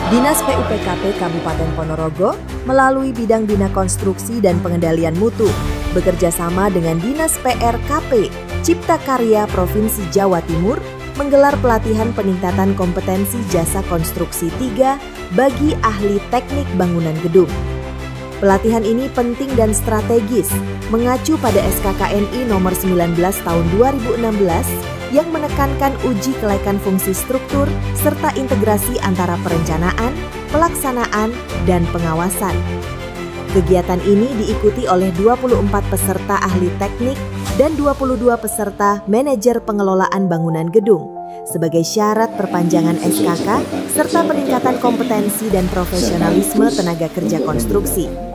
Dinas PUPKP Kabupaten Ponorogo melalui bidang Bina Konstruksi dan Pengendalian Mutu bekerja sama dengan Dinas PRKP Cipta Karya Provinsi Jawa Timur menggelar pelatihan peningkatan kompetensi jasa konstruksi 3 bagi ahli teknik bangunan gedung. Pelatihan ini penting dan strategis, mengacu pada SKKNI nomor 19 tahun 2016 yang menekankan uji kelaikan fungsi struktur serta integrasi antara perencanaan, pelaksanaan, dan pengawasan. Kegiatan ini diikuti oleh 24 peserta ahli teknik dan 22 peserta manajer pengelolaan bangunan gedung sebagai syarat perpanjangan SKK serta peningkatan kompetensi dan profesionalisme tenaga kerja konstruksi.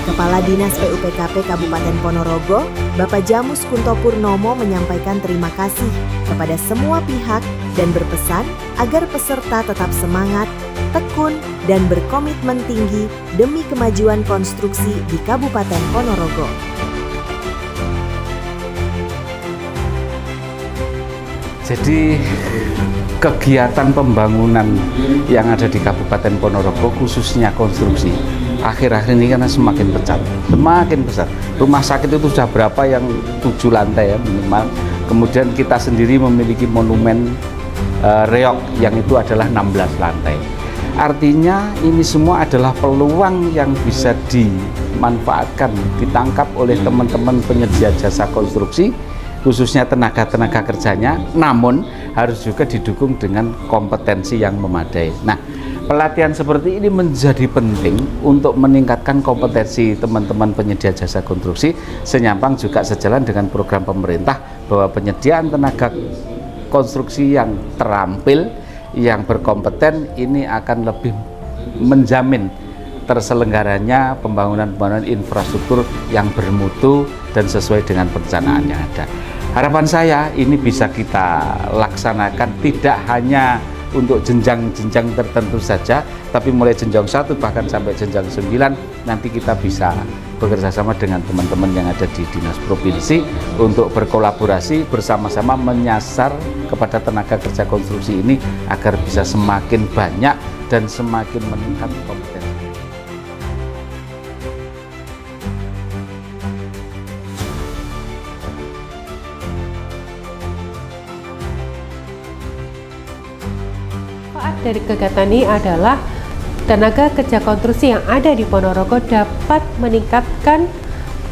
Kepala Dinas PUPKP Kabupaten Ponorogo, Bapak Jamus Kunto Purnomo menyampaikan terima kasih kepada semua pihak dan berpesan agar peserta tetap semangat, tekun, dan berkomitmen tinggi demi kemajuan konstruksi di Kabupaten Ponorogo. Jadi kegiatan pembangunan yang ada di Kabupaten Ponorogo khususnya konstruksi akhir-akhir ini karena semakin besar. Rumah sakit itu sudah berapa yang 7 lantai ya minimal. Kemudian kita sendiri memiliki monumen reok yang itu adalah 16 lantai. Artinya ini semua adalah peluang yang bisa dimanfaatkan, ditangkap oleh teman-teman penyedia jasa konstruksi, khususnya tenaga kerjanya, namun harus juga didukung dengan kompetensi yang memadai. Nah, pelatihan seperti ini menjadi penting untuk meningkatkan kompetensi teman-teman penyedia jasa konstruksi, senyampang juga sejalan dengan program pemerintah bahwa penyediaan tenaga konstruksi yang terampil, yang berkompeten ini akan lebih menjamin terselenggaranya pembangunan infrastruktur yang bermutu dan sesuai dengan perencanaan yang ada. Harapan saya ini bisa kita laksanakan tidak hanya untuk jenjang-jenjang tertentu saja, tapi mulai jenjang 1 bahkan sampai jenjang 9 nanti kita bisa bekerja sama dengan teman-teman yang ada di dinas provinsi untuk berkolaborasi bersama-sama menyasar kepada tenaga kerja konstruksi ini agar bisa semakin banyak dan semakin meningkat kompetensi. Dari kegiatan ini adalah tenaga kerja konstruksi yang ada di Ponorogo dapat meningkatkan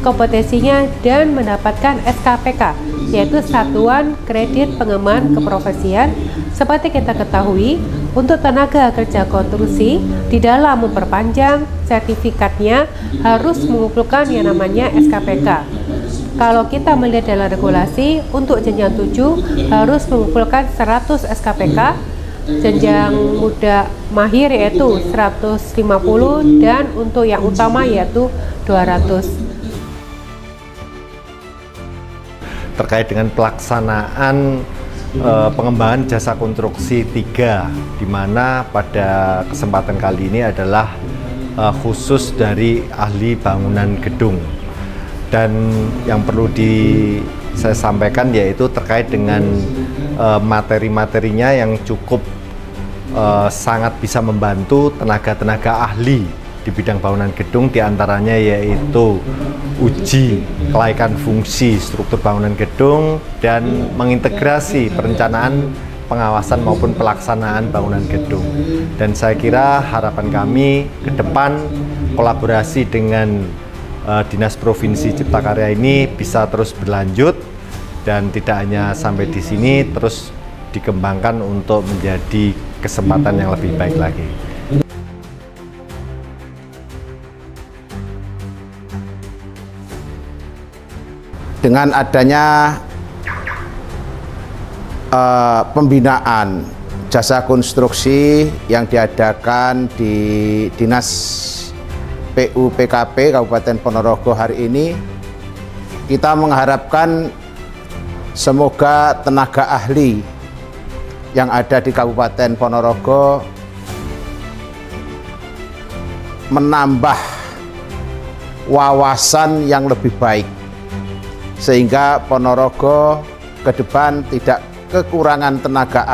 kompetensinya dan mendapatkan SKPK, yaitu Satuan Kredit Pengembangan Keprofesian. Seperti kita ketahui, untuk tenaga kerja konstruksi di dalam memperpanjang sertifikatnya harus mengumpulkan yang namanya SKPK. Kalau kita melihat dalam regulasi, untuk jenjang 7 harus mengumpulkan 100 SKPK, jenjang muda mahir yaitu 150 dan untuk yang utama yaitu 200. Terkait dengan pelaksanaan pengembangan jasa konstruksi 3, di mana pada kesempatan kali ini adalah khusus dari ahli bangunan gedung. Dan yang perlu saya sampaikan yaitu terkait dengan materi-materinya yang cukup sangat bisa membantu tenaga-tenaga ahli di bidang bangunan gedung, diantaranya yaitu uji kelaikan fungsi struktur bangunan gedung dan mengintegrasi perencanaan, pengawasan maupun pelaksanaan bangunan gedung. Dan saya kira harapan kami ke depan kolaborasi dengan Dinas Provinsi Cipta Karya ini bisa terus berlanjut dan tidak hanya sampai di sini, terus dikembangkan untuk menjadi kesempatan yang lebih baik lagi. Dengan adanya pembinaan jasa konstruksi yang diadakan di Dinas PUPKP Kabupaten Ponorogo hari ini, kita mengharapkan semoga tenaga ahli yang ada di Kabupaten Ponorogo menambah wawasan yang lebih baik, sehingga Ponorogo ke depan tidak kekurangan tenaga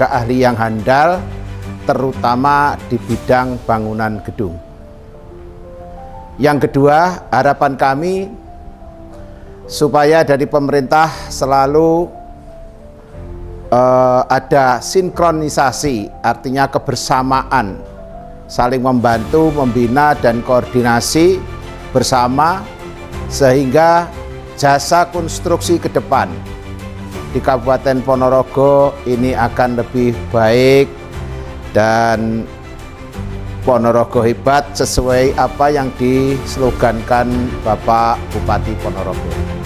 ahli yang handal, terutama di bidang bangunan gedung. Yang kedua, harapan kami supaya dari pemerintah selalu ada sinkronisasi, artinya kebersamaan, saling membantu, membina, dan koordinasi bersama, sehingga jasa konstruksi ke depan di Kabupaten Ponorogo ini akan lebih baik dan Ponorogo hebat sesuai apa yang dislogankan Bapak Bupati Ponorogo.